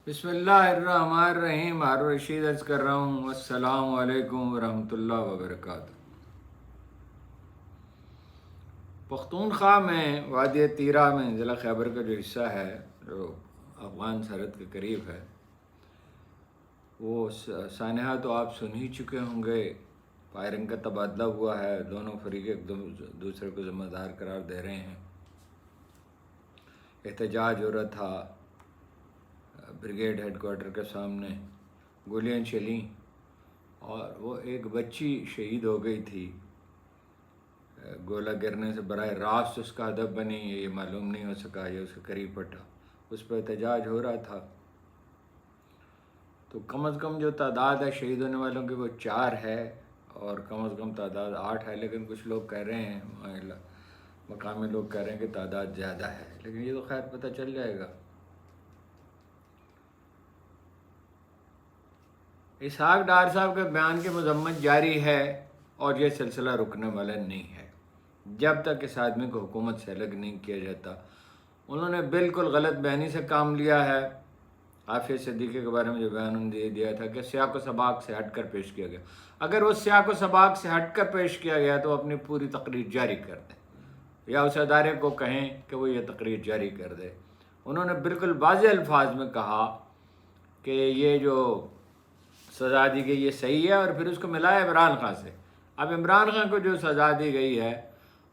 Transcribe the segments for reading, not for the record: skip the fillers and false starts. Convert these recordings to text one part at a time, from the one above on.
بسم اللہ الرحمن الرحیم. ہارون رشید عرض کر رہا ہوں. السلام علیکم ورحمۃ اللہ وبرکاتہ. پختونخوا میں وادی تیرہ میں ضلع خیبر کا جو حصہ ہے جو افغان سرحد کے قریب ہے، وہ سانحہ تو آپ سن ہی چکے ہوں گے. فائرنگ کا تبادلہ ہوا ہے، دونوں فریق ایک دوسرے کو ذمہ دار قرار دے رہے ہیں. احتجاج ہو رہا تھا بریگیڈ ہیڈ کوارٹر کے سامنے، گولیاں چلیں اور وہ ایک بچی شہید ہو گئی تھی. گولہ گرنے سے براہ راست اس کا ہدف بنی، یہ معلوم نہیں ہو سکا، یہ اس کے قریب پٹا. اس پہ احتجاج ہو رہا تھا. تو کم از کم جو تعداد ہے شہید ہونے والوں کی وہ 4 ہے، اور کم از کم تعداد 8 ہے. لیکن کچھ لوگ کہہ رہے ہیں، مقامی لوگ کہہ رہے ہیں کہ تعداد زیادہ ہے، لیکن یہ تو خیر پتہ چل جائے گا. اسحاق ڈار صاحب کے بیان کی مذمت جاری ہے اور یہ سلسلہ رکنے والا نہیں ہے جب تک اس آدمی کو حکومت سے الگ نہیں کیا جاتا. انہوں نے بالکل غلط بیانی سے کام لیا ہے. عافیہ صدیقی کے بارے میں جو بیان انہوں نے دیا تھا کہ سیاق و سباق سے ہٹ کر پیش کیا گیا، اگر وہ سیاق و سباق سے ہٹ کر پیش کیا گیا تو اپنی پوری تقریر جاری کر دیں یا اس ادارے کو کہیں کہ وہ یہ تقریر جاری کر دے. انہوں نے بالکل واضح الفاظ میں کہا کہ یہ جو سزا دی گئی یہ صحیح ہے، اور پھر اس کو ملایا عمران خان سے. اب عمران خان کو جو سزا دی گئی ہے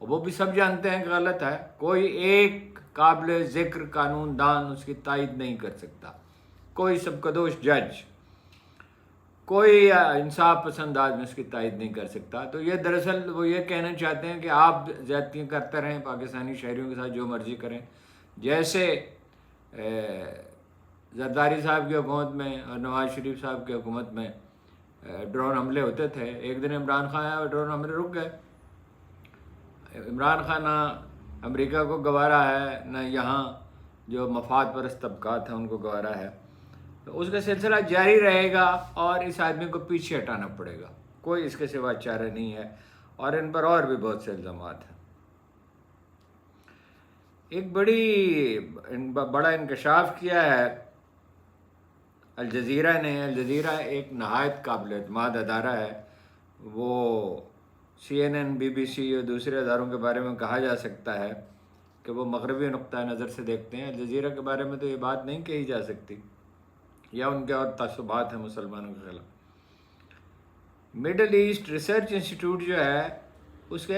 وہ بھی سب جانتے ہیں کہ غلط ہے. کوئی ایک قابل ذکر قانون دان اس کی تائید نہیں کر سکتا، کوئی سبکدوش جج، کوئی انصاف پسند آدمی اس کی تائید نہیں کر سکتا. تو یہ دراصل وہ یہ کہنا چاہتے ہیں کہ آپ زیادتیاں کرتے رہیں، پاکستانی شہریوں کے ساتھ جو مرضی کریں. جیسے زرداری صاحب کی حکومت میں اور نواز شریف صاحب کی حکومت میں ڈرون حملے ہوتے تھے. ایک دن عمران خان آیا اور ڈرون حملے رک گئے. عمران خان نہ امریکہ کو گوارا ہے، نہ یہاں جو مفاد پرست طبقات ہیں ان کو گوارا ہے. تو اس کا سلسلہ جاری رہے گا اور اس آدمی کو پیچھے ہٹانا پڑے گا. کوئی اس کے سوا چارہ نہیں ہے، اور ان پر اور بھی بہت سے الزامات ہیں. ایک بڑا انکشاف کیا ہے الجزیرہ نے. الجزیرہ ایک نہایت قابل اعتماد ادارہ ہے. وہ CNN، BBC اور دوسرے اداروں کے بارے میں کہا جا سکتا ہے کہ وہ مغربی نقطہ نظر سے دیکھتے ہیں. الجزیرہ کے بارے میں تو یہ بات نہیں کہی جا سکتی، یا ان کے اور تعصبات ہیں مسلمانوں کے خلاف. مڈل ایسٹ ریسرچ انسٹیٹیوٹ جو ہے اس کا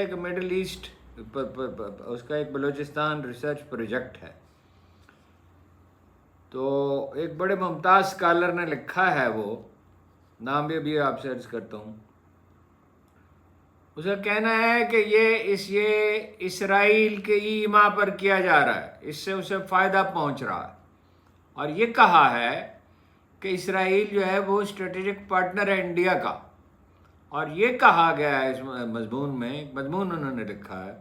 ایک بلوچستان ریسرچ پروجیکٹ ہے. تو ایک بڑے ممتاز اسکالر نے لکھا ہے، وہ نام بھی ابھی آپ سے عرض کرتا ہوں. اس کا کہنا ہے کہ یہ اسرائیل کے ایما پر کیا جا رہا ہے، اس سے اسے فائدہ پہنچ رہا ہے. اور یہ کہا ہے کہ اسرائیل جو ہے وہ اسٹریٹجک پارٹنر ہے انڈیا کا. اور یہ کہا گیا ہے اس مضمون میں، ایک مضمون انہوں نے لکھا ہے،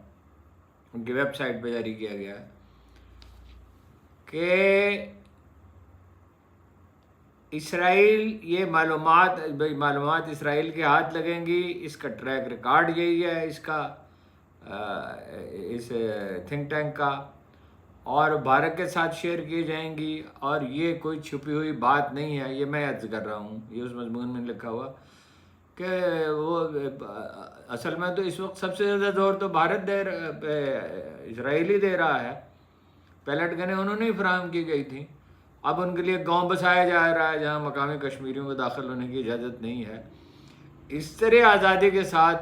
ان کی ویب سائٹ پہ جاری کیا گیا ہے، کہ اسرائیل یہ معلومات اسرائیل کے ہاتھ لگیں گی. اس کا ٹریک ریکارڈ یہی ہے اس تھنک ٹینک کا، اور بھارت کے ساتھ شیئر کی جائیں گی. اور یہ کوئی چھپی ہوئی بات نہیں ہے، یہ میں عرض کر رہا ہوں، یہ اس مضمون میں لکھا ہوا کہ وہ اصل میں تو اس وقت سب سے زیادہ زور تو بھارت اسرائیل ہی دے رہا ہے. پیلٹ گنیں انہوں نے ہی فراہم کی گئی تھیں. اب ان کے لیے گاؤں بسایا جا رہا ہے جہاں مقامی کشمیریوں کو داخل ہونے کی اجازت نہیں ہے. اس طرح آزادی کے ساتھ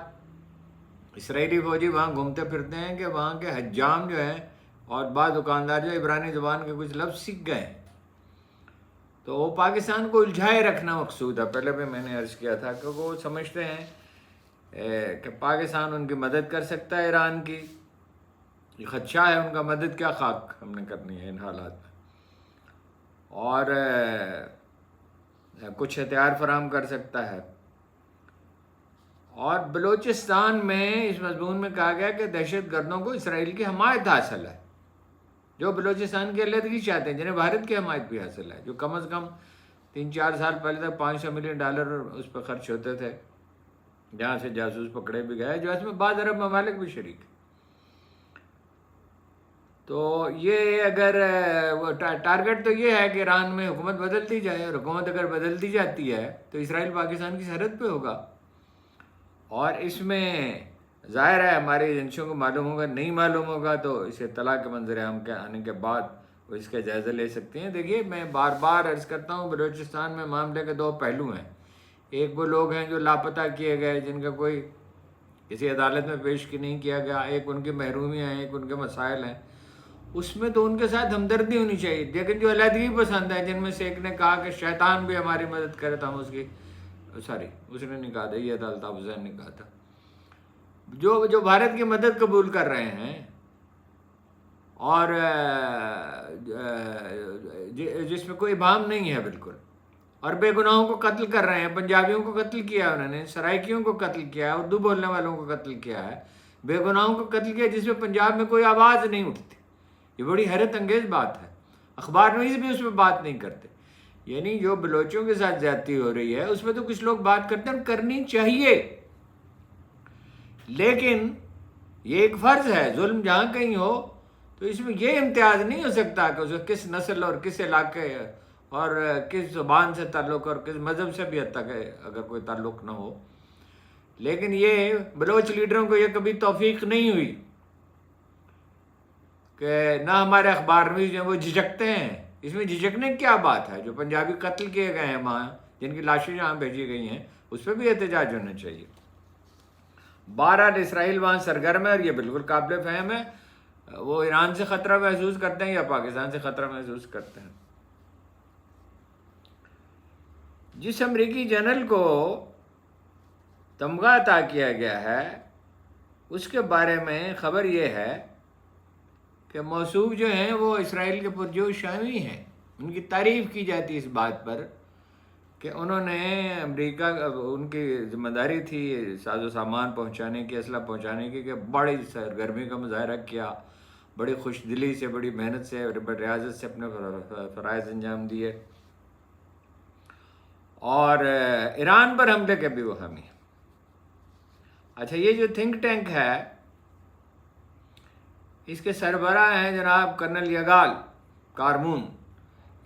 اسرائیلی فوجی وہاں گھومتے پھرتے ہیں کہ وہاں کے حجام جو ہیں اور بعض دکاندار جو عبرانی زبان کے کچھ لفظ سیکھ گئے ہیں. تو وہ پاکستان کو الجھائے رکھنا مقصود ہے. پہلے بھی میں نے عرض کیا تھا کہ وہ سمجھتے ہیں کہ پاکستان ان کی مدد کر سکتا ہے ایران کی. یہ خدشہ ہے ان کا، مدد کیا خاک ہم نے کرنی ہے ان حالات میں، اور کچھ ہتھیار فراہم کر سکتا ہے. اور بلوچستان میں اس مضمون میں کہا گیا کہ دہشت گردوں کو اسرائیل کی حمایت حاصل ہے، جو بلوچستان کی علیحدگی چاہتے ہیں، جنہیں بھارت کی حمایت بھی حاصل ہے، جو کم از کم 3-4 سال پہلے تک $500 ملین اس پہ خرچ ہوتے تھے، جہاں سے جاسوس پکڑے بھی گئے، جو اس میں بعض عرب ممالک بھی شریک ہیں. تو یہ اگر وہ ٹارگٹ تو یہ ہے کہ ایران میں حکومت بدلتی جائے، اور حکومت اگر بدلتی جاتی ہے تو اسرائیل پاکستان کی سرحد پہ ہوگا، اور اس میں ظاہر ہے ہماری ایجنسیوں کو معلوم ہوگا، نہیں معلوم ہوگا تو اس اطلاع کے منظر عام کے آنے کے بعد وہ اس کا جائزہ لے سکتے ہیں۔ دیکھیے میں بار بار عرض کرتا ہوں، بلوچستان میں معاملے کے دو پہلو ہیں۔ ایک وہ لوگ ہیں جو لاپتہ کیے گئے، جن کا کوئی کسی عدالت میں پیش نہیں کیا گیا، ایک ان کی محرومیاں ہیں، ایک ان کے مسائل ہیں، اس میں تو ان کے ساتھ ہمدردی ہونی چاہیے۔ لیکن جو علیحدگی پسند ہے، جن میں سے ایک نے کہا کہ شیطان بھی ہماری مدد کرے، تو ہم اس کی اس نے نہیں کہا تھا، یہ تھا الطاف حسین نے کہا تھا، جو بھارت کی مدد قبول کر رہے ہیں اور جس میں کوئی ابہام نہیں ہے بالکل، اور بے گناہوں کو قتل کر رہے ہیں، پنجابیوں کو قتل کیا ہے انہوں نے، سرائکیوں کو قتل کیا ہے، اردو بولنے والوں کو قتل کیا ہے، بے گناہوں کو قتل کیا، جس میں پنجاب میں کوئی آواز نہیں اٹھتی۔ یہ بڑی حیرت انگیز بات ہے، اخبار نویس بھی اس میں بات نہیں کرتے۔ یعنی جو بلوچوں کے ساتھ زیادتی ہو رہی ہے اس میں تو کچھ لوگ بات کرتے ہیں، کرنی چاہیے، لیکن یہ ایک فرض ہے، ظلم جہاں کہیں ہو تو اس میں یہ امتیاز نہیں ہو سکتا کہ اس کو کس نسل اور کس علاقے اور کس زبان سے تعلق اور کس مذہب سے بھی حد تک اگر کوئی تعلق نہ ہو۔ لیکن یہ بلوچ لیڈروں کو یہ کبھی توفیق نہیں ہوئی کہ نہ ہمارے اخبار نویس جو ہیں وہ جھجکتے ہیں۔ اس میں جھجکنے کی کیا بات ہے؟ جو پنجابی قتل کیے گئے ہیں وہاں، جن کی لاشیں جہاں بھیجی گئی ہیں، اس پہ بھی احتجاج ہونا چاہیے۔ بہرحال اسرائیل وہاں سرگرم ہے، اور یہ بالکل قابل فہم ہے، وہ ایران سے خطرہ محسوس کرتے ہیں یا پاکستان سے خطرہ محسوس کرتے ہیں۔ جس امریکی جنرل کو تمغہ عطا کیا گیا ہے اس کے بارے میں خبر یہ ہے کہ موصوف جو ہیں وہ اسرائیل کے پرجوش شامی ہیں۔ ان کی تعریف کی جاتی ہے اس بات پر کہ انہوں نے امریکہ، ان کی ذمہ داری تھی ساز و سامان پہنچانے کی، اسلحہ پہنچانے کی، کہ بڑی سرگرمی کا مظاہرہ کیا، بڑی خوش دلی سے، بڑی محنت سے، بڑی ریاضت سے اپنے فرائض انجام دیے، اور ایران پر حملے کے بھی وہ حامی ہیں۔ اچھا، یہ جو تھنک ٹینک ہے اس کے سربراہ ہیں جناب کرنل یگال کارمون۔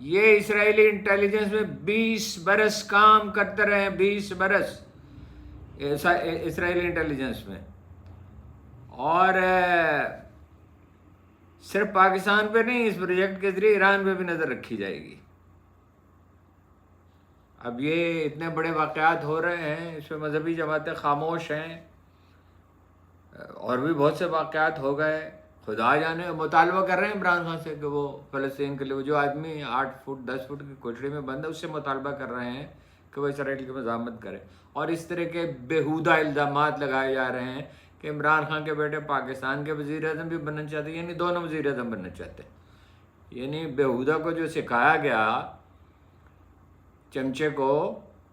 یہ اسرائیلی انٹیلیجنس میں 20 برس کام کرتے رہے ہیں، 20 برس اسرائیلی انٹیلیجنس میں، اور صرف پاکستان پہ نہیں، اس پروجیکٹ کے ذریعے ایران پہ بھی نظر رکھی جائے گی۔ اب یہ اتنے بڑے واقعات ہو رہے ہیں، اس پہ مذہبی جماعتیں خاموش ہیں، اور بھی بہت سے واقعات ہو گئے، خدا جانے۔ مطالبہ کر رہے ہیں عمران خان سے کہ وہ فلسطین کے لیے، وہ جو آدمی 8 فٹ 10 فٹ کی کوٹڑی میں بند ہے، اس سے مطالبہ کر رہے ہیں کہ وہ اسرائیل کی مزاحمت کرے، اور اس طرح کے بیہودہ الزامات لگائے جا رہے ہیں کہ عمران خان کے بیٹے پاکستان کے وزیر اعظم بھی بننا چاہتے ہیں، یعنی دونوں وزیر اعظم بننا چاہتے ہیں۔ یعنی بیہودہ کو جو سکھایا گیا چمچے کو،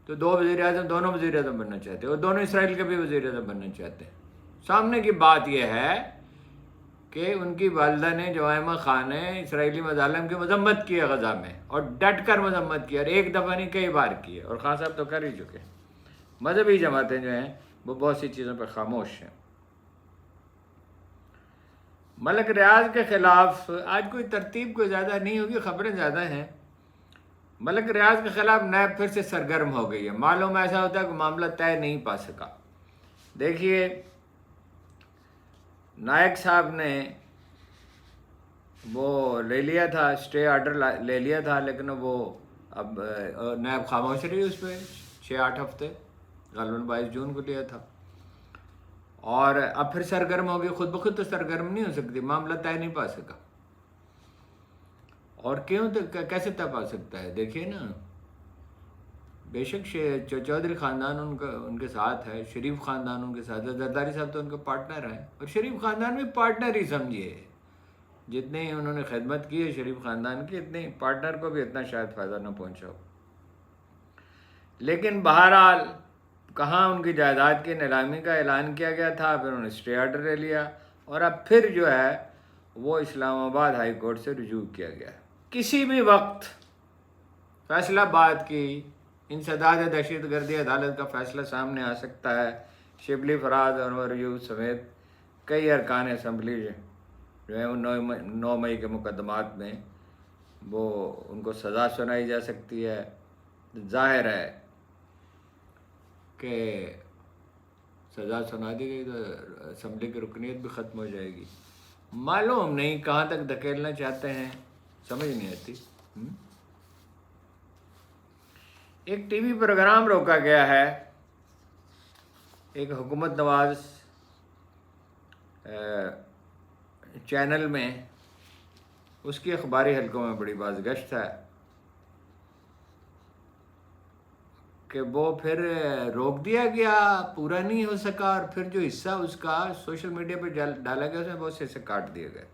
تو دو وزیر اعظم، دونوں وزیر اعظم بننا چاہتے ہیں، اور دونوں اسرائیل کے بھی وزیر اعظم بننا چاہتے ہیں۔ سامنے کی بات یہ ہے کہ ان کی والدہ نے، جوائمہ خان نے، اسرائیلی مظالم کی مذمت کی ہے غزہ میں، اور ڈٹ کر مذمت کی، اور ایک دفعہ نہیں کئی بار کی ہے، اور خان صاحب تو کر ہی چکے ہیں۔ مذہبی جماعتیں جو ہیں وہ بہت سی چیزوں پہ خاموش ہیں۔ ملک ریاض کے خلاف آج کوئی ترتیب کوئی زیادہ نہیں ہوگی، خبریں زیادہ ہیں۔ ملک ریاض کے خلاف نیب پھر سے سرگرم ہو گئی ہے۔ معلوم ایسا ہوتا ہے کہ معاملہ طے نہیں پا سکا۔ دیکھیے، نائک صاحب نے وہ لے لیا تھا، اسٹے آرڈر لے لیا تھا، لیکن وہ اب نیب خاموش رہی اس پہ 6-8 ہفتے، غالباً 22 جون کو لیا تھا، اور اب پھر سرگرم ہوگی۔ خود بخود تو سرگرم نہیں ہو سکتی، معاملہ طے نہیں پا سکا، اور کیوں کیسے طے پا سکتا ہے؟ دیکھیے نا، بے شک چودھری خاندان ان کے ساتھ ہے، شریف خاندان ان کے ساتھ ہے، زرداری صاحب تو ان کے پارٹنر ہیں، اور شریف خاندان بھی پارٹنر ہی سمجھیے، جتنے انہوں نے خدمت کی ہے شریف خاندان کی، اتنے پارٹنر کو بھی اتنا شاید فائدہ نہ پہنچا ہو۔ لیکن بہرحال کہاں ان کی جائیداد کی نیلامی کا اعلان کیا گیا تھا، پھر انہوں نے اسٹے آرڈر لے لیا، اور اب پھر جو ہے وہ اسلام آباد ہائی کورٹ سے رجوع کیا گیا۔ کسی بھی وقت فیصلہ بات کی انسداد دہشت گردی عدالت کا فیصلہ سامنے آ سکتا ہے۔ شبلی فراز اور انور یوسف سمیت کئی ارکان اسمبلی جو ہے وہ 9 مئی کے مقدمات میں وہ ان کو سزا سنائی جا سکتی ہے. ظاہر ہے کہ سزا سنا دی گئی تو اسمبلی کی رکنیت بھی ختم ہو جائے گی. معلوم نہیں کہاں تک دھکیلنا چاہتے ہیں، سمجھ نہیں آتی. ایک ٹی وی پروگرام روکا گیا ہے ایک حکومت نواز چینل میں، اس کی اخباری حلقوں میں بڑی بازگشت ہے کہ وہ پھر روک دیا گیا، پورا نہیں ہو سکا، اور پھر جو حصہ اس کا سوشل میڈیا پہ ڈالا گیا اس میں بہت سے حصے کاٹ دیے گئے.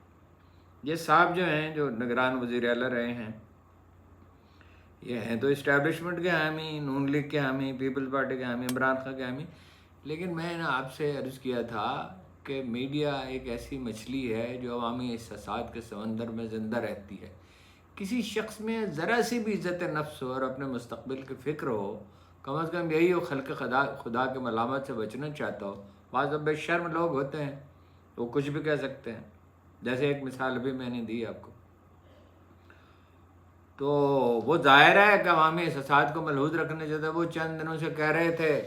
یہ صاحب جو ہیں جو نگران وزیر اعلیٰ رہے ہیں، یہ ہیں تو اسٹیبلشمنٹ کے حامی، نون لیگ کے حامی، پیپلز پارٹی کے حامی، عمران خان کے حامی. لیکن میں نے آپ سے عرض کیا تھا کہ میڈیا ایک ایسی مچھلی ہے جو عوامی احساسات کے سمندر میں زندہ رہتی ہے. کسی شخص میں ذرا سی بھی عزت نفس ہو اور اپنے مستقبل کی فکر ہو، کم از کم یہی ہو خلق خدا کے ملامت سے بچنا چاہتا ہو. بعض بے شرم لوگ ہوتے ہیں وہ کچھ بھی کہہ سکتے ہیں، جیسے ایک مثال ابھی میں نے دی آپ کو. تو وہ ظاہر ہے کہ عوامی احساسات کو ملحوظ رکھنے چاہتے. وہ چند دنوں سے کہہ رہے تھے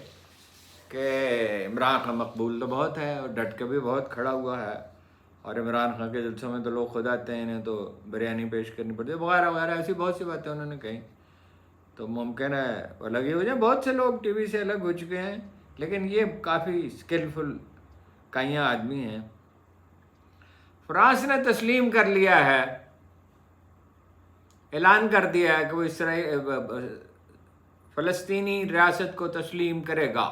کہ عمران خان مقبول تو بہت ہے اور ڈٹ کے بھی بہت کھڑا ہوا ہے، اور عمران خان کے جلسوں میں تو لوگ خود آتے ہیں، انہیں تو بریانی پیش کرنی پڑتی ہے، وغیرہ وغیرہ ایسی بہت سی باتیں انہوں نے کہیں. تو ممکن ہے الگ ہی ہو جائیں. بہت سے لوگ ٹی وی سے الگ ہو چکے ہیں، لیکن یہ کافی اسکلفل کائیاں آدمی ہیں. فرانس نے تسلیم کر لیا ہے، اعلان کر دیا ہے کہ وہ فلسطینی ریاست کو تسلیم کرے گا.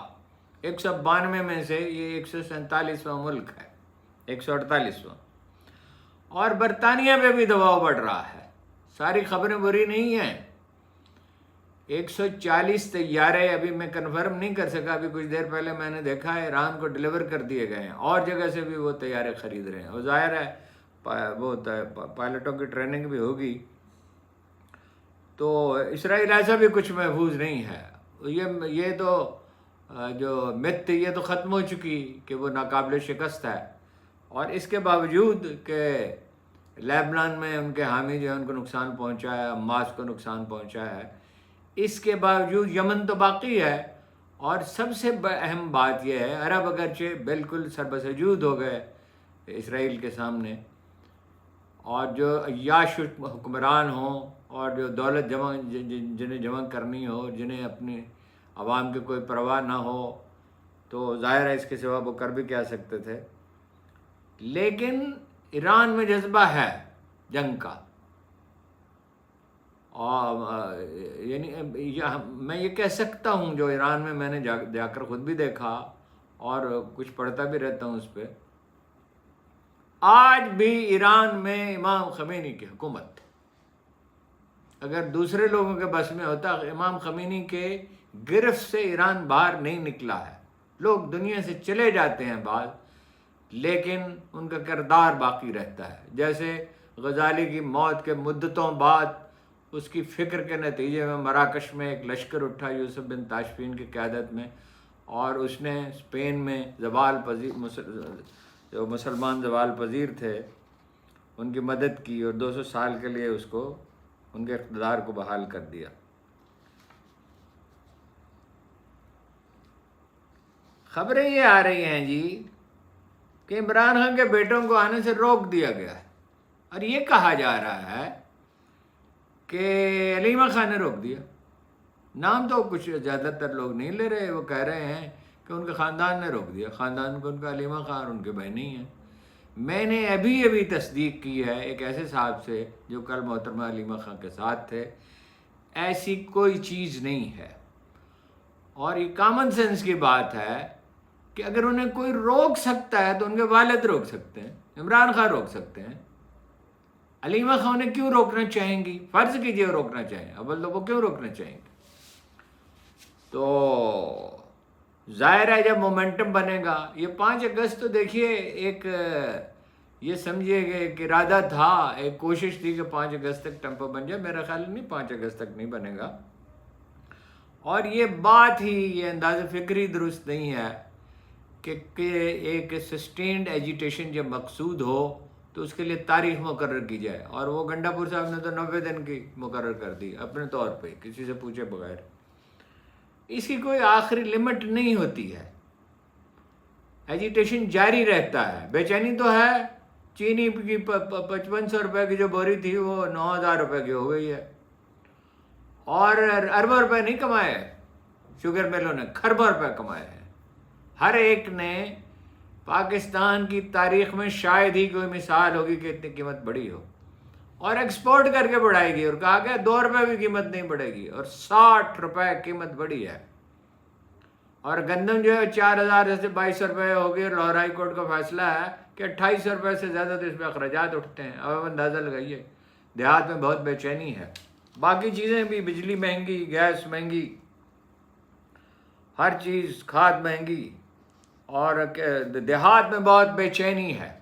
192 میں سے یہ 147واں ملک ہے، 148واں. اور برطانیہ پہ بھی دباؤ بڑھ رہا ہے. ساری خبریں بری نہیں ہیں. 140 طیارے ابھی میں کنفرم نہیں کر سکا، ابھی کچھ دیر پہلے میں نے دیکھا ہے ایران کو ڈیلیور کر دیے گئے ہیں، اور جگہ سے بھی وہ طیارے خرید رہے ہیں. اور ظاہر ہے وہ پائلٹوں کی ٹریننگ بھی ہوگی. تو اسرائیل ایسا بھی کچھ محفوظ نہیں ہے. یہ تو جو مت تھی یہ تو ختم ہو چکی کہ وہ ناقابل شکست ہے. اور اس کے باوجود کہ لیبنان میں ان کے حامی جو ہے ان کو نقصان پہنچا ہے، حماس کو نقصان پہنچا ہے، اس کے باوجود یمن تو باقی ہے. اور سب سے اہم بات یہ ہے عرب اگرچہ بالکل سربسجود ہو گئے اسرائیل کے سامنے، اور جو عیاش حکمران ہوں اور جو دولت جنہیں جمع کرنی ہو، جنہیں اپنی عوام کی کوئی پرواہ نہ ہو، تو ظاہر ہے اس کے سوا وہ کر بھی کیا سکتے تھے. لیکن ایران میں جذبہ ہے جنگ کا. اور یعنی میں یہ کہہ سکتا ہوں جو ایران میں نے جا کر خود بھی دیکھا اور کچھ پڑھتا بھی رہتا ہوں اس پہ، آج بھی ایران میں امام خمینی کی حکومت. اگر دوسرے لوگوں کے بس میں ہوتا، امام خمینی کے گرفت سے ایران باہر نہیں نکلا ہے. لوگ دنیا سے چلے جاتے ہیں بعض، لیکن ان کا کردار باقی رہتا ہے. جیسے غزالی کی موت کے مدتوں بعد اس کی فکر کے نتیجے میں مراکش میں ایک لشکر اٹھا یوسف بن تاشفین کی قیادت میں، اور اس نے اسپین میں جو مسلمان زوال پذیر تھے ان کی مدد کی، اور 200 سال کے لیے اس کو ان کے اقتدار کو بحال کر دیا. خبریں یہ آ رہی ہیں جی کہ عمران خان کے بیٹوں کو آنے سے روک دیا گیا ہے، اور یہ کہا جا رہا ہے کہ علیمہ خان نے روک دیا. نام تو کچھ زیادہ تر لوگ نہیں لے رہے، وہ کہہ رہے ہیں کہ ان کے خاندان نے روک دیا. خاندان کو ان کا علیمہ خان ان کے بہن نہیں ہیں. میں نے ابھی تصدیق کی ہے ایک ایسے صاحب سے جو کل محترمہ علیمہ خان کے ساتھ تھے، ایسی کوئی چیز نہیں ہے. اور یہ کامن سینس کی بات ہے کہ اگر انہیں کوئی روک سکتا ہے تو ان کے والد روک سکتے ہیں، عمران خان روک سکتے ہیں. علیمہ خان انہیں کیوں روکنا چاہیں گی؟ فرض کیجئے وہ روکنا چاہیں، اول تو وہ کیوں روکنا چاہیں گے؟ تو ظاہر ہے جب مومنٹم بنے گا. یہ 5 اگست تو دیکھیے ایک یہ سمجھیے کہ ایک ارادہ تھا، ایک کوشش تھی کہ 5 اگست تک ٹیمپو بن جائے. میرا خیال نہیں 5 اگست تک نہیں بنے گا. اور یہ بات ہی، یہ انداز فکری درست نہیں ہے کہ ایک سسٹینڈ ایجیٹیشن جب مقصود ہو تو اس کے لیے تاریخ مقرر کی جائے، اور وہ گنڈا پور صاحب نے تو 90 دن کی مقرر کر دی اپنے طور پہ، کسی سے پوچھے بغیر۔ اس کی کوئی آخری لمٹ نہیں ہوتی ہے، ایجیٹیشن جاری رہتا ہے۔ بے چینی تو ہے، چینی کی 5500 روپے کی جو بوری تھی وہ 9000 روپے کی ہو گئی ہے، اور اربوں روپے نہیں کمائے شوگر ملوں نے، کھربوں روپے کمائے ہیں۔ ہر ایک نے، پاکستان کی تاریخ میں شاید ہی کوئی مثال ہوگی کہ اتنی قیمت بڑھی ہو، اور ایکسپورٹ کر کے بڑھائے گی، اور کہا کہ 2 روپے بھی قیمت نہیں بڑھے گی، اور 60 روپے قیمت بڑھی ہے۔ اور گندم جو ہے 4000 سے 2200 روپے ہوگی، اور لاہور ہائی کورٹ کا فیصلہ ہے کہ 2800 روپے سے زیادہ تو اس پہ اخراجات اٹھتے ہیں۔ اب آپ اندازہ لگائیے، دیہات میں بہت بے چینی ہے۔ باقی چیزیں بھی، بجلی مہنگی، گیس مہنگی، ہر چیز، کھاد مہنگی، اور دیہات میں بہت بے چینی ہے۔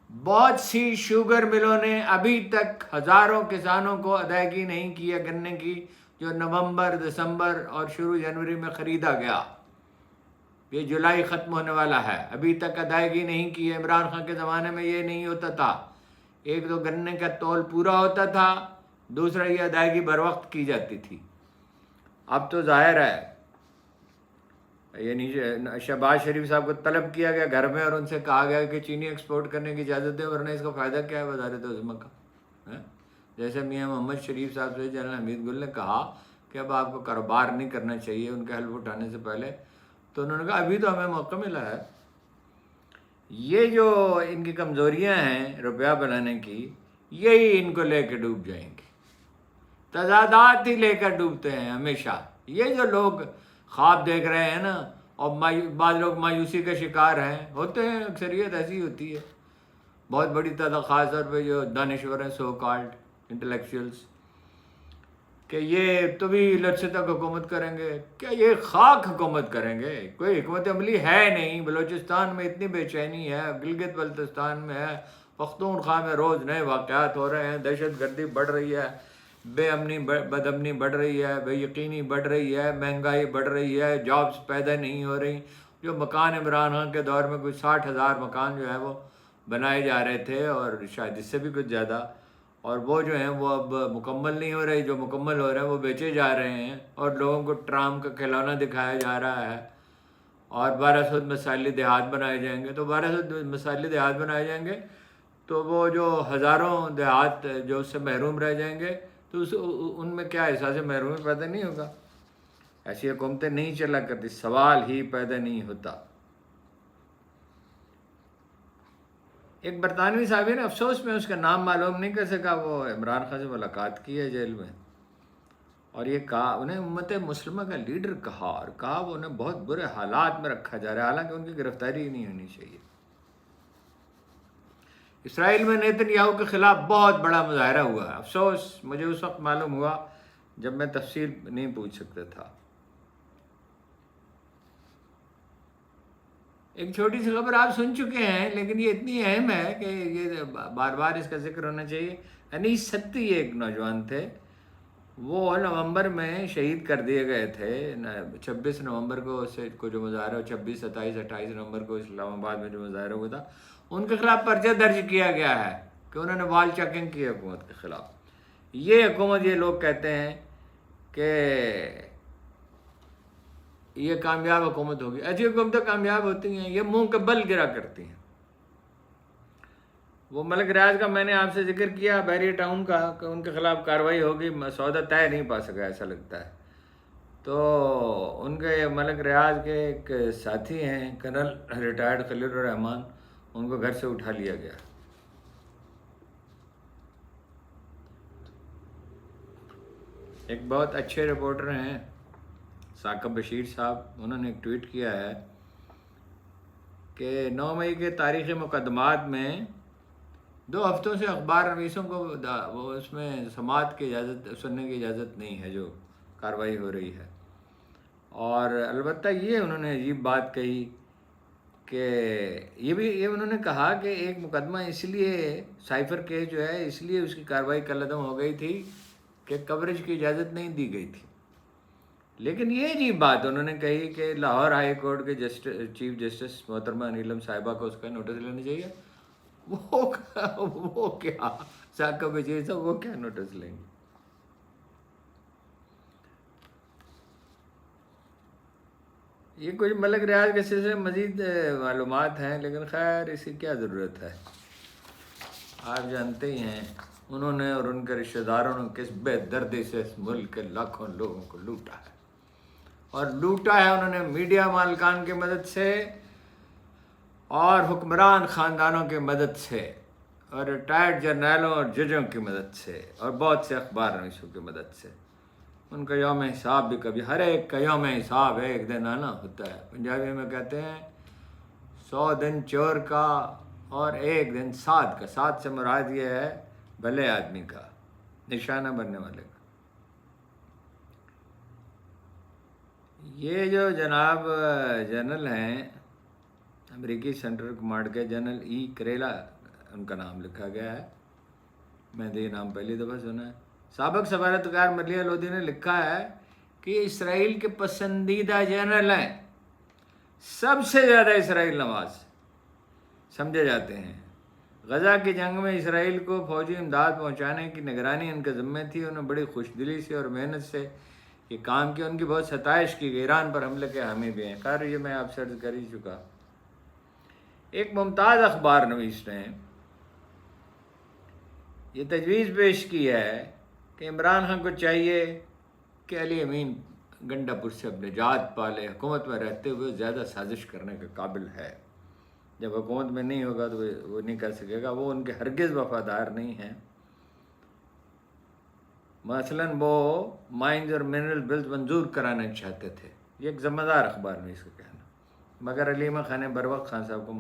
بہت سی شوگر ملوں نے ابھی تک ہزاروں کسانوں کو ادائیگی نہیں کی ہے گنے کی، جو نومبر، دسمبر اور شروع جنوری میں خریدا گیا۔ یہ جولائی ختم ہونے والا ہے، ابھی تک ادائیگی نہیں کی ہے۔ عمران خان کے زمانے میں یہ نہیں ہوتا تھا، ایک تو گنے کا تول پورا ہوتا تھا، دوسرا یہ ادائیگی بر وقت کی جاتی تھی۔ اب تو ظاہر ہے، یعنی شہباز شریف صاحب کو طلب کیا گیا گھر میں، اور ان سے کہا گیا کہ چینی ایکسپورٹ کرنے کی اجازت دیں، ورنہ اس کا فائدہ کیا ہے وزارت عظمیٰ کا؟ جیسے میاں محمد شریف صاحب سے جنرل حمید گل نے کہا کہ اب آپ کو کاروبار نہیں کرنا چاہیے ان کے حلف اٹھانے سے پہلے، تو انہوں نے کہا ابھی تو ہمیں موقع ملا ہے۔ یہ جو ان کی کمزوریاں ہیں روپیہ بنانے کی، یہی ان کو لے کے ڈوب جائیں گی، تضادات ہی لے کر ڈوبتے ہیں ہمیشہ۔ یہ جو لوگ خواب دیکھ رہے ہیں نا، اور بعض لوگ مایوسی کا شکار ہیں، ہوتے ہیں، اکثریت ایسی ہوتی ہے، بہت بڑی تعداد، خاص طور پہ جو دانشور ہیں، سو کالڈ انٹلیکچوئلس، کہ یہ تو بھی لچھے تک حکومت کریں گے، کیا یہ خاک حکومت کریں گے؟ کوئی حکمت عملی ہے نہیں۔ بلوچستان میں اتنی بے چینی ہے، گلگت بلتستان میں ہے، پختونخوا میں روز نئے واقعات ہو رہے ہیں، دہشت گردی بڑھ رہی ہے، بے امنی بد امنی بڑھ رہی ہے، بے یقینی بڑھ رہی ہے، مہنگائی بڑھ رہی ہے، جابز پیدا نہیں ہو رہی۔ جو مکان عمران خان کے دور میں کوئی 60,000 مکان جو ہے وہ بنائے جا رہے تھے، اور شاید اس سے بھی کچھ زیادہ، اور وہ جو ہیں وہ اب مکمل نہیں ہو رہے، جو مکمل ہو رہے ہیں وہ بیچے جا رہے ہیں، اور لوگوں کو ٹرام کا کھلونا دکھایا جا رہا ہے، اور 1200 مثالی دیہات بنائے جائیں گے۔ تو 1200 مثالی دیہات بنائے جائیں گے تو وہ جو ہزاروں دیہات جو اس سے محروم رہ جائیں گے، تو ان میں کیا احساس محرومی پیدا نہیں ہوگا؟ ایسی حکومتیں نہیں چلا کرتی، سوال ہی پیدا نہیں ہوتا۔ ایک برطانوی صحافی نے، افسوس میں اس کا نام معلوم نہیں کر سکا، وہ عمران خان سے ملاقات کی ہے جیل میں، اور یہ کہا، انہیں امت مسلمہ کا لیڈر کہا، اور کہا وہ انہیں بہت برے حالات میں رکھا جا رہا ہے، حالانکہ ان کی گرفتاری ہی نہیں ہونی چاہیے۔ اسرائیل میں نیتن یاہو کے خلاف بہت بڑا مظاہرہ ہوا ہے، افسوس مجھے اس وقت معلوم ہوا جب میں تفصیل نہیں پوچھ سکتا تھا۔ ایک چھوٹی سی خبر آپ سن چکے ہیں، لیکن یہ اتنی اہم ہے کہ یہ بار بار اس کا ذکر ہونا چاہیے۔ انیس ستی ایک نوجوان تھے، وہ نومبر میں شہید کر دیے گئے تھے۔ 26 نومبر کو جو مظاہرہ، 26، 27، 28 نومبر کو اسلام آباد میں جو مظاہرہ ہوا تھا، ان کے خلاف پرچہ درج کیا گیا ہے کہ انہوں نے وال چیکنگ کی حکومت کے خلاف۔ یہ حکومت، یہ لوگ کہتے ہیں کہ یہ کامیاب حکومت ہوگی۔ ایسی حکومتیں کامیاب ہوتی ہیں، یہ منہ کے بل گرا کرتی ہیں۔ وہ ملک ریاض کا میں نے آپ سے ذکر کیا، بحریہ ٹاؤن کا، کہ ان کے خلاف کارروائی ہوگی، سودا طے نہیں پا سکا ایسا لگتا ہے۔ تو ان کے ملک ریاض کے ایک ساتھی ہیں کرنل ریٹائرڈ خلیل الرحمان، ان کو گھر سے اٹھا لیا گیا۔ ایک بہت اچھے رپورٹر ہیں ثاقب بشیر صاحب، انہوں نے ایک ٹویٹ کیا ہے کہ 9 مئی کے تاریخی مقدمات میں 2 ہفتوں سے اخبار نویسوں کو وہ اس میں سماعت کی اجازت، سننے کی اجازت نہیں ہے جو کارروائی ہو رہی ہے۔ اور البتہ یہ انہوں نے عجیب بات کہی کہ یہ انہوں نے کہا کہ ایک مقدمہ اس لیے، سائفر کیس جو ہے، اس لیے اس کی کارروائی کالعدم ہو گئی تھی کہ کوریج کی اجازت نہیں دی گئی تھی۔ لیکن یہ عجیب بات انہوں نے کہی کہ لاہور ہائی کورٹ کے چیف جسٹس محترمہ نیلم صاحبہ کو اس کا نوٹس لینا چاہیے، وہ کیا ساکہ بچے صاحب وہ کیا نوٹس لیں گے؟ یہ کچھ ملک ریاض کے سلسلے میں مزید معلومات ہیں، لیکن خیر اس کی کیا ضرورت ہے، آپ جانتے ہی ہیں انہوں نے اور ان کے رشتہ داروں نے کس بے دردی سے اس ملک کے لاکھوں لوگوں کو لوٹا ہے، اور لوٹا ہے انہوں نے میڈیا مالکان کی مدد سے اور حکمران خاندانوں کی مدد سے اور ریٹائرڈ جرنیلوں اور ججوں کی مدد سے اور بہت سے اخبار نویسوں کی مدد سے۔ ان کا یوم حساب بھی کبھی، ہر ایک کا یوم حساب ایک دن آنا ہوتا ہے۔ پنجابی میں کہتے ہیں 100 دن چور کا اور ایک دن سعد کا۔ سعد سے مراد یہ ہے بھلے آدمی کا، نشانہ بننے والے کا۔ یہ جو جناب جنرل ہیں امریکی سینٹرل کمانڈ کے، جنرل ای کریلا ان کا نام لکھا گیا ہے، میں نے یہ نام پہلی دفعہ سنا ہے۔ سابق سفارتکار ملیح لودھی نے لکھا ہے کہ اسرائیل کے پسندیدہ جنرل ہیں، سب سے زیادہ اسرائیل نواز سمجھے جاتے ہیں۔ غزہ کی جنگ میں اسرائیل کو فوجی امداد پہنچانے کی نگرانی ان کے ذمے تھی۔ انہوں نے بڑی خوش دلی سے اور محنت سے یہ کام کیا، ان کی بہت ستائش کی گئی، ایران پر حملے کے حامی بھی ہیں۔ خیر یہ میں آپ سے عرض کر ہی چکا۔ ایک ممتاز اخبار نویس نے یہ تجویز پیش کی ہے کہ عمران خان کو چاہیے کہ علی امین گنڈا پور سے اپنے نجات پالے، حکومت میں رہتے ہوئے زیادہ سازش کرنے کے قابل ہے، جب حکومت میں نہیں ہوگا تو وہ نہیں کر سکے گا، وہ ان کے ہرگز وفادار نہیں ہیں۔ مثلاً وہ مائنز اور منرل بلز منظور کرانا چاہتے تھے، یہ ایک ذمہ دار اخبار میں اس کا کہنا، مگر علیمہ خان نے بروقت خان صاحب کو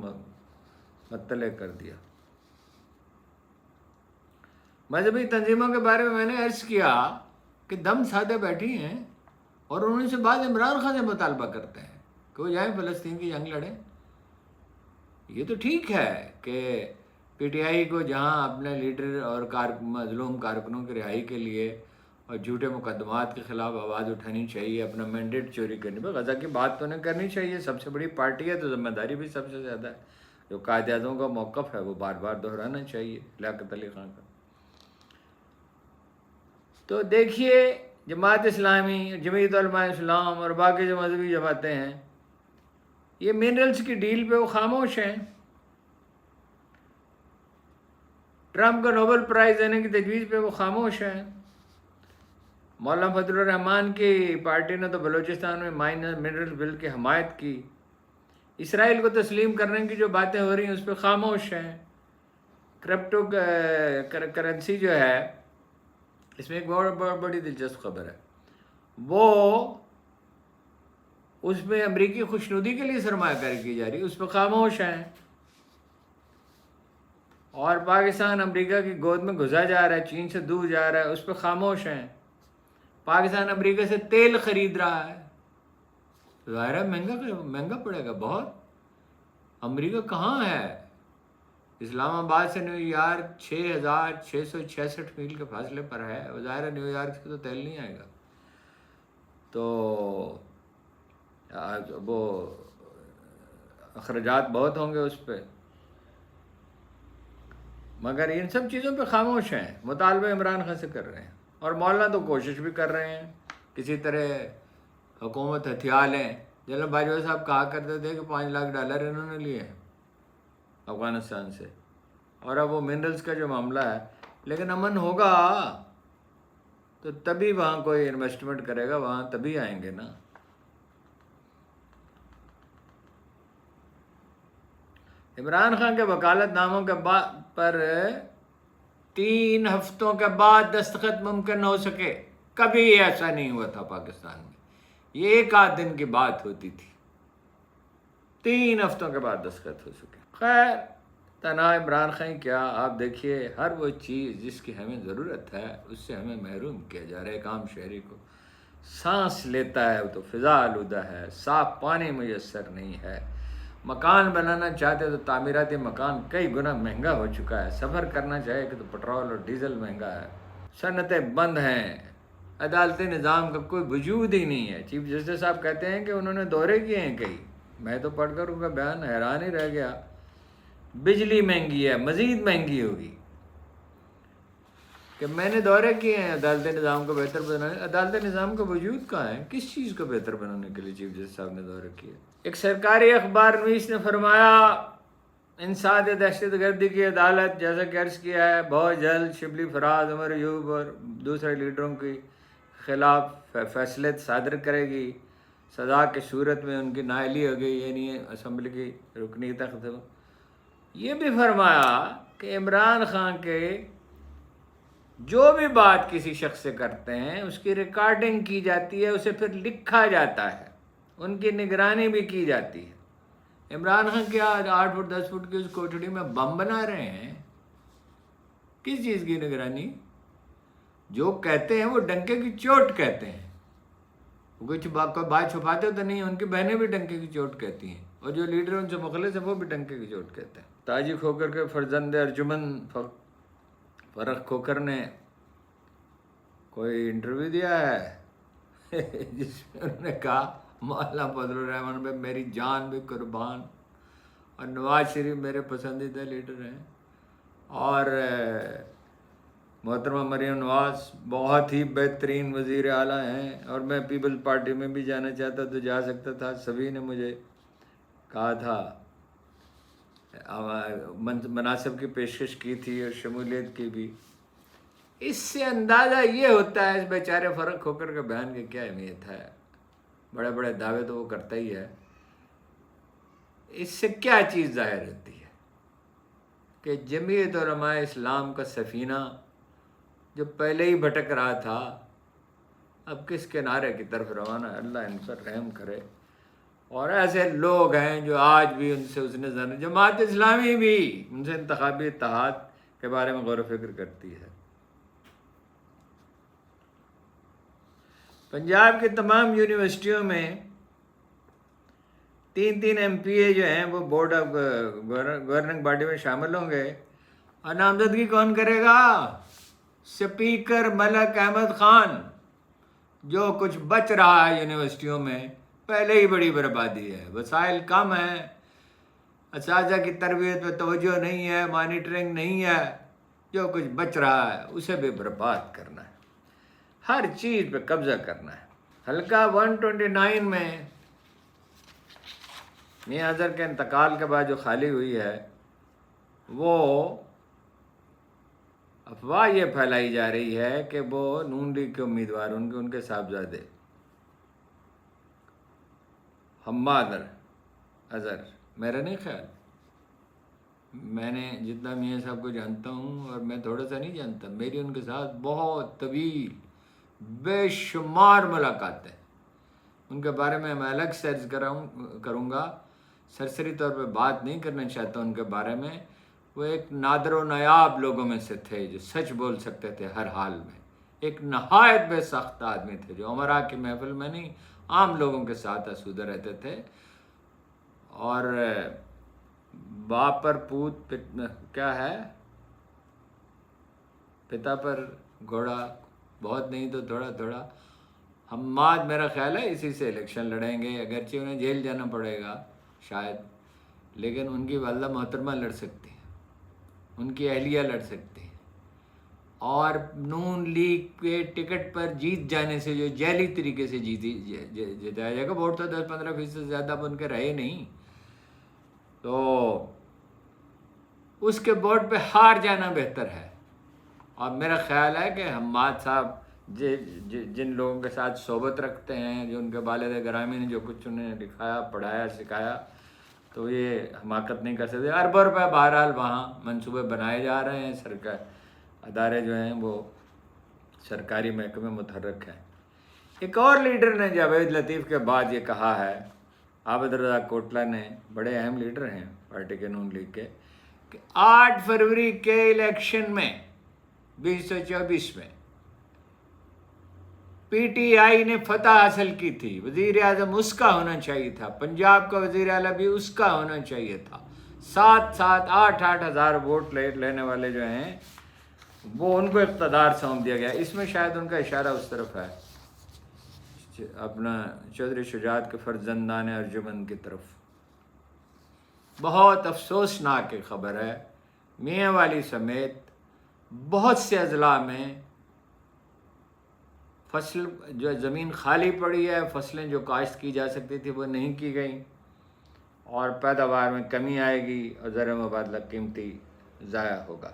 مطلع کر دیا۔ مذہبی تنظیموں کے بارے میں نے عرض کیا کہ دم سادے بیٹھی ہیں اور انہوں سے بعد عمران خان سے مطالبہ کرتے ہیں کہ وہ جائیں فلسطین کی جنگ لڑیں۔ یہ تو ٹھیک ہے کہ پی ٹی آئی کو جہاں اپنے لیڈر اور مظلوم کارکنوں کی رہائی کے لیے اور جھوٹے مقدمات کے خلاف آواز اٹھانی چاہیے، اپنا مینڈیٹ چوری کرنے پہ غزہ کی بات تو نہیں کرنی چاہیے، سب سے بڑی پارٹی ہے تو ذمہ داری بھی سب سے زیادہ ہے، جو قائد اعظم کا موقف ہے وہ بار بار دہرانا چاہیے لیاقت علی خان کا۔ تو دیکھیے جماعت اسلامی، جمعیت علماء اسلام اور باقی جو مذہبی جماعتیں ہیں، یہ منرلز کی ڈیل پہ وہ خاموش ہیں۔ ٹرمپ کو نوبل پرائز دینے کی تجویز پہ وہ خاموش ہیں۔ مولانا فضل الرحمان کی پارٹی نے تو بلوچستان میں مائن منرل بل کی حمایت کی۔ اسرائیل کو تسلیم کرنے کی جو باتیں ہو رہی ہیں اس پہ خاموش ہیں۔ کرپٹو کرنسی جو ہے، اس میں ایک بہت بڑی دلچسپ خبر ہے، وہ اس میں امریکی خوشنودی کے لیے سرمایہ کاری کی جا رہی ہے، اس پہ خاموش ہیں۔ اور پاکستان امریکہ کی گود میں گھسا جا رہا ہے، چین سے دور جا رہا ہے، اس پہ خاموش ہیں۔ پاکستان امریکہ سے تیل خرید رہا ہے، ظاہر ہے مہنگا پڑے گا بہت۔ امریکہ کہاں ہے؟ اسلام آباد سے نیو یارک 6666 میل کے فاصلے پر ہے، ظاہر ہے نیو یارک سے تو تیل نہیں آئے گا، تو وہ اخراجات بہت ہوں گے اس پہ۔ مگر ان سب چیزوں پہ خاموش ہیں، مطالبہ عمران خان سے کر رہے ہیں، اور مولانا تو کوشش بھی کر رہے ہیں کسی طرح حکومت ہتھیا لیں۔ جنرل باجوہ صاحب کہا کرتے تھے کہ $5 لاکھ انہوں نے لیے ہیں افغانستان سے، اور اب وہ منرلز کا جو معاملہ ہے، لیکن امن ہوگا تو تبھی وہاں کوئی انویسٹمنٹ کرے گا، وہاں تبھی آئیں گے نا۔ عمران خان کے وکالت ناموں کے پر 3 ہفتوں کے بعد دستخط ممکن ہو سکے، کبھی ایسا نہیں ہوا تھا پاکستان میں، یہ 1 آدھ دن کی بات ہوتی تھی، 3 ہفتوں کے بعد دستخط ہو سکے۔ خیر تنہا عمران خان کیا، آپ دیکھیے ہر وہ چیز جس کی ہمیں ضرورت ہے اس سے ہمیں محروم کیا جا رہا ہے۔ ایک عام شہری کو سانس لیتا ہے تو فضا آلودہ ہے، صاف پانی میسر نہیں ہے، مکان بنانا چاہتے تو تعمیراتی مکان کئی گنا مہنگا ہو چکا ہے، سفر کرنا چاہے کہ تو پٹرول اور ڈیزل مہنگا ہے، صنعتیں بند ہیں، عدالتی نظام کا کوئی وجود ہی نہیں ہے۔ چیف جسٹس صاحب کہتے ہیں کہ انہوں نے دورے کیے ہیں کئی، میں تو پڑھ کر ان کا بیان حیران ہی رہ گیا بجلی مہنگی ہے، مزید مہنگی ہوگی. کہ میں نے دورے کیے ہیں عدالت نظام کو بہتر بنانے. عدالت نظام کا وجود کہاں ہے؟ کس چیز کو بہتر بنانے کے لیے چیف جسٹس صاحب نے دورے کیے؟ ایک سرکاری اخبار نویس نے فرمایا انسداد دہشت گردی کی عدالت جیسا کہ عرض کیا ہے بہت جلد شبلی فراز، عمر ایوب اور دوسرے لیڈروں کے خلاف فیصلے صادر کرے گی. سزا کی صورت میں ان کی نااہلی ہو گئی، یعنی اسمبلی کی رکنیت ختم. یہ بھی فرمایا کہ عمران خان کے جو بھی بات کسی شخص سے کرتے ہیں اس کی ریکارڈنگ کی جاتی ہے، اسے پھر لکھا جاتا ہے، ان کی نگرانی بھی کی جاتی ہے. عمران خان کیا 8 فٹ 10 فٹ کی اس کوٹڑی میں بم بنا رہے ہیں؟ کس چیز کی نگرانی؟ جو کہتے ہیں وہ ڈنکے کی چوٹ کہتے ہیں. کچھ بات چھپاتے تو نہیں، ان کی بہنیں بھی ڈنکے کی چوٹ کہتی ہیں، اور جو لیڈر ان سے مخلص ہیں وہ بھی ڈنکے کی چوٹ کہتے ہیں. تاجی کھوکر کے فرزند ارجمن فرخ کھوکر نے کوئی انٹرویو دیا ہے جس میں انہوں نے کہا مولانا فضل الرحمان بھائی میری جان بھی قربان، اور نواز شریف میرے پسندیدہ لیڈر ہیں، اور محترمہ مریم نواز بہت ہی بہترین وزیر اعلیٰ ہیں، اور میں پیپل پارٹی میں بھی جانا چاہتا تو جا سکتا تھا. سبھی نے مجھے کہا تھا، مناصب کی پیشکش کی تھی اور شمولیت کی بھی. اس سے اندازہ یہ ہوتا ہے اس بیچارے فرق کھوکر کے بیان کی کیا اہمیت ہے. بڑے بڑے دعوے تو وہ کرتا ہی ہے. اس سے کیا چیز ظاہر ہوتی ہے کہ جمعیت علماء اسلام کا سفینہ جو پہلے ہی بھٹک رہا تھا اب کس کنارے کی طرف روانہ ہے. اللہ ان پر رحم کرے. اور ایسے لوگ ہیں جو آج بھی ان سے اس نے جماعت اسلامی بھی ان سے انتخابی اتحاد کے بارے میں غور و فکر کرتی ہے. پنجاب کی تمام یونیورسٹیوں میں 3 ایم پی اے جو ہیں وہ بورڈ آف گورننگ باڈی میں شامل ہوں گے. اور نامزدگی کون کرے گا؟ سپیکر ملک احمد خان. جو کچھ بچ رہا ہے یونیورسٹیوں میں پہلے ہی بڑی بربادی ہے، وسائل کم ہیں، اساتذہ کی تربیت پہ توجہ نہیں ہے، مانیٹرنگ نہیں ہے. جو کچھ بچ رہا ہے اسے بھی برباد کرنا ہے، ہر چیز پہ قبضہ کرنا ہے. حلقہ 129 میں میاں اظہر کے انتقال کے بعد جو خالی ہوئی ہے وہ افواہ یہ پھیلائی جا رہی ہے کہ وہ نون لیگ کے امیدوار ان کے صاحبزادے حماد اظہر. میرا نہیں خیال، میں نے جتنا میاں صاحب کو جانتا ہوں اور میں تھوڑا سا نہیں جانتا، میری ان کے ساتھ بہت طویل بے شمار ملاقاتیں. ان کے بارے میں الگ سے عرض کروں گا، سرسری طور پہ بات نہیں کرنا چاہتا ان کے بارے میں. وہ ایک نادر و نایاب لوگوں میں سے تھے جو سچ بول سکتے تھے ہر حال میں. ایک نہایت بے سخت آدمی تھے جو امراء کی محفل میں نہیں عام لوگوں کے ساتھ آسودہ رہتے تھے. اور باپ پر پوت کیا ہے، پتا پر گھوڑا، بہت نہیں تو تھوڑا تھوڑا. حماد میرا خیال ہے اسی سے الیکشن لڑیں گے، اگرچہ انہیں جیل جانا پڑے گا شاید، لیکن ان کی والدہ محترمہ لڑ سکتی ہیں، ان کی اہلیہ لڑ سکتی ہیں. اور نون لیگ کے ٹکٹ پر جیت جانے سے جو جعلی طریقے سے جتایا جائے گا، ووٹ تو 10-15% سے زیادہ بن کے رہے نہیں، تو اس کے ووٹ پہ ہار جانا بہتر ہے. اور میرا خیال ہے کہ حماد صاحب جن لوگوں کے ساتھ صحبت رکھتے ہیں، جو ان کے والد گرامی نے جو کچھ انہیں لکھایا پڑھایا سکھایا، تو یہ حماقت نہیں کر سکتے. اربوں روپے بہرحال وہاں منصوبے بنائے جا رہے ہیں. ادارے جو ہیں وہ سرکاری محکمے متحرک ہیں. ایک اور لیڈر نے جاوید لطیف کے بعد یہ کہا ہے، عابد رضا کوٹلہ نے، بڑے اہم لیڈر ہیں پارٹی کے نون لیگ کے، کہ 8 فروری کے الیکشن میں 2024 میں پی ٹی آئی نے فتح حاصل کی تھی. وزیر اعظم اس کا ہونا چاہیے تھا، پنجاب کا وزیر اعلیٰ بھی اس کا ہونا چاہیے تھا. 8 ہزار ووٹ لینے والے جو ہیں وہ ان کو اقتدار سونپ دیا گیا. اس میں شاید ان کا اشارہ اس طرف ہے، اپنا چودھری شجاعت کے فرزندان ارجمن کی طرف. بہت افسوسناک خبر ہے، میاں والی سمیت بہت سے اضلاع میں فصل جو زمین خالی پڑی ہے، فصلیں جو کاشت کی جا سکتی تھی وہ نہیں کی گئیں، اور پیداوار میں کمی آئے گی اور زر مبادلہ قیمتی ضائع ہوگا۔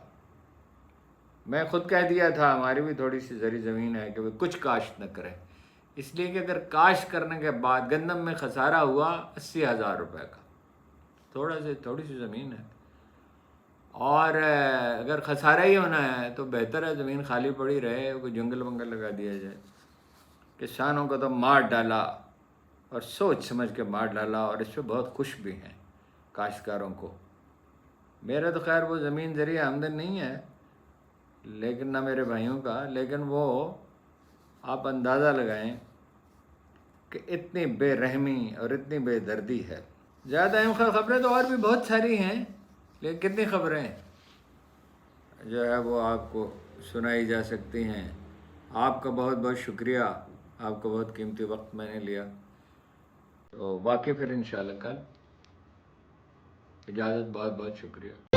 میں خود کہہ دیا تھا ہماری بھی تھوڑی سی زرعی زمین ہے کہ وہ کچھ کاشت نہ کریں، اس لیے کہ اگر کاشت کرنے کے بعد گندم میں خسارہ ہوا 80,000 روپے کا، تھوڑی سی زمین ہے، اور اگر خسارہ ہی ہونا ہے تو بہتر ہے زمین خالی پڑی رہے، کوئی جنگل ونگل لگا دیا جائے۔ کسانوں کو تو مار ڈالا، اور سوچ سمجھ کے مار ڈالا، اور اس پہ بہت خوش بھی ہیں کاشتکاروں کو۔ میرا تو خیر وہ زمین ذریعہ آمدن نہیں ہے، لیکن نہ میرے بھائیوں کا، لیکن وہ آپ اندازہ لگائیں کہ اتنی بے رحمی اور اتنی بے دردی ہے۔ زیادہ اہم خبریں تو اور بھی بہت ساری ہیں، لیکن کتنی خبریں جو ہے وہ آپ کو سنائی جا سکتی ہیں۔ آپ کا بہت بہت شکریہ، آپ کا بہت قیمتی وقت میں نے لیا، تو باقی پھر انشاءاللہ کل۔ اجازت، بہت بہت شکریہ۔